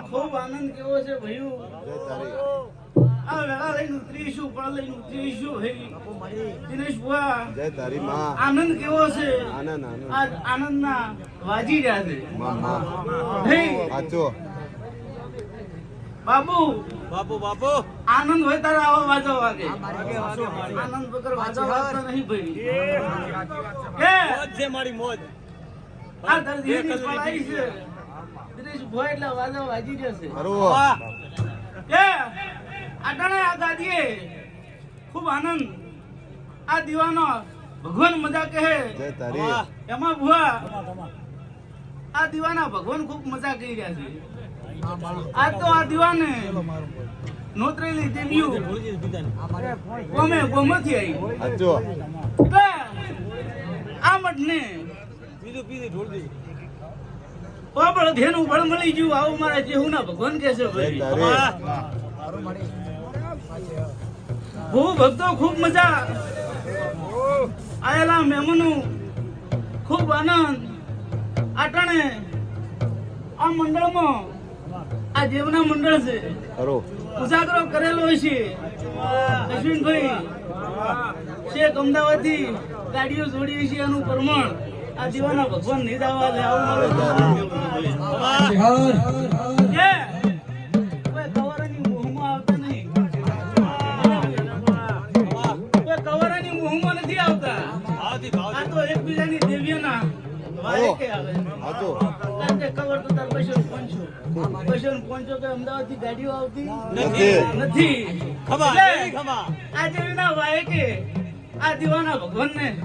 ખૂબ આનંદ કેવો છે ભયું આ વેળા લઈને ઉતરીશું પણ લઈને ઉતરીશું દિનેશ બુઆ જય તારી માં આનંદ કેવો છે આનંદ આજ આનંદના વાજી રહ્યા છે સાચો બાબુ બાપુ બાપુ આનંદ હોય તારે આવો વાજો વાગે આનંદ વગર વાજો વાગતા નહીં ભાઈ મોજ છે મારી મોજ આ દર્દીની પડાઈ છે દિનેશ ભોય એટલે વાજો વાજી જશે કે આટાણે આ ગાદીએ ખૂબ આનંદ આ દીવાનો ભગવાન મજા કહે જય તારી એમાં ભુવા આ દીવાના ભગવાન ખૂબ મજા કરી રહ્યા છે આ તો આ દીવાને નોતરેલી દેવીઓ ગોમેથી આવી સાચો એટલે આ મઠને પીધું પીધું ઢોળી બાબળ ધેનું બળ મળી ગયું આવું મારા જેહુના ભગવાન કહે છે ભાઈ બહુ ભક્તો ખૂબ મજા આયેલા મહેમાનો ખૂબ આનંદ આટાણે આ મંડળમાં આ જેવના મંડળ છે ઉજાગરો કરેલો છે અશ્વિનભાઈ શેખ અમદાવાદથી ગાડીઓ જોડી છે એનું પ્રમાણ આ દીવાના ભગવાન નહીં દાવા લે આવું કોઈ કવરની મોહમાં આવતા નહીં કોઈ કવરની મોહમાં નથી આવતા આ તો એકબીજાની દેવીઓના વાયકે આવે કારણ કે કવર તો તાર પૈસો પહોંચો કે અમદાવાદ થી ગાડીઓ આવતી નથી આ દેવીના વાયકે આ દીવાના ભગવાન ને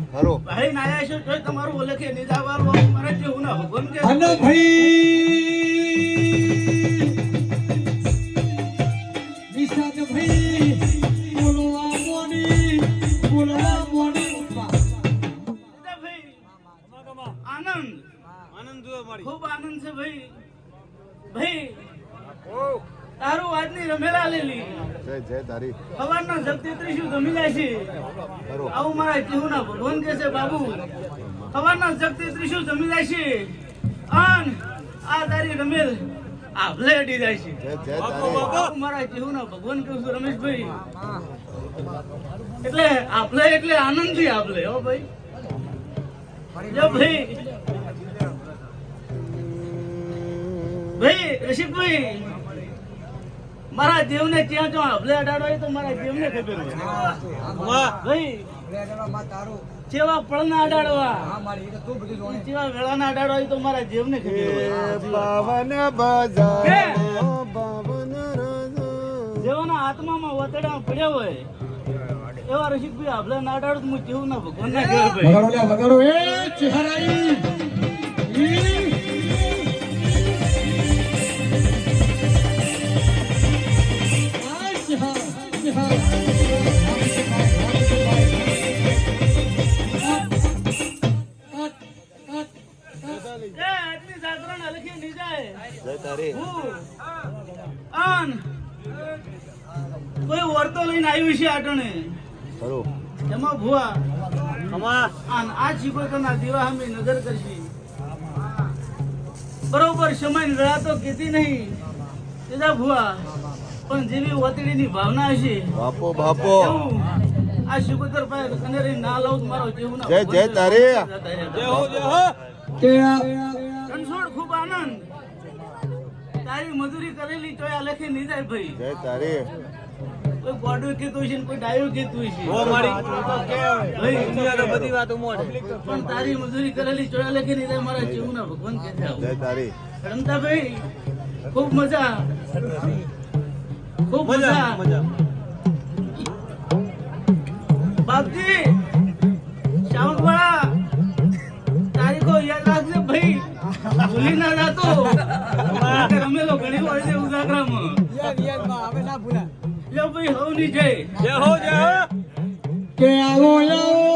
ભાઈ નાયા છો તો તમારું ઓળખે નિજાવાલ મારા જેવું ના ભગવાન કે ખૂબ આનંદ છે ભાઈ ભાઈ તારું આજની રમેલા લેલી જય તારી સવારના જગતી ત્રીસું જમી જાય છે આવું મારા કેવું ભગવાન કે છે બાબુ સવારના જગતી ત્રીસું જમી જાય છે અન આ તારી રમેલ આભલે અડી જાય છે મારા કેવું ભગવાન કહું છું રમેશભાઈ એટલે આભલે એટલે આનંદ થી આભલે હો ભાઈ જો ભાઈ ભાઈ રશિકભાઈ મારા દેવને ત્યાં જો હબલે અડાડો હોય તો મારા દેવને ખબર હોય ભાઈ જેવા પળના અડાડવા જેવા વેળાના અડાડવા હોય તો મારા દેવને ખબર હોય જેવાના આત્મામાં વતડા પડ્યા હોય એવા રશિકભાઈ હબલે ના અડાડો તો હું જેવું ના ભગવાન ના કોઈ વર્તો લઈને આવ્યું છે આટણે એમાં ભુવા આ શિકોતરના દીવા અમે નજર કરશી બરોબર સમય વેળા તો કીધી નહીં તેજા ભુવા પણ જેવી વતડીની ભાવના હશે બાપો બાપો આ શિકોતર પાસે કનેરી ના લાવ મારો જેવું જય જય તારી રણછોડ ખૂબ આનંદ તારી મજૂરી કરેલી તો આ લખી નહીં જાય ભાઈ જય તારી કોઈ ગોડું કીધું છે કોઈ ડાયું કીધું છે બધી વાતો મોઢે પણ તારી મજૂરી કરેલી ચોયા લખી નહીં જાય મારા જીવના ભગવાન કે જય તારી રમતાભાઈ ખૂબ મજા ખૂબ મજા બાપજી શ્યામવાળા તારીખો યાદ રાખજે ભાઈ ભૂલી ના જાતો રમેલો ઘણી વાર છે ઉજાગરામાં યાદ હવે ના ભૂલા ભાઈ હવની જય જય હો જય હો કે આવો આવો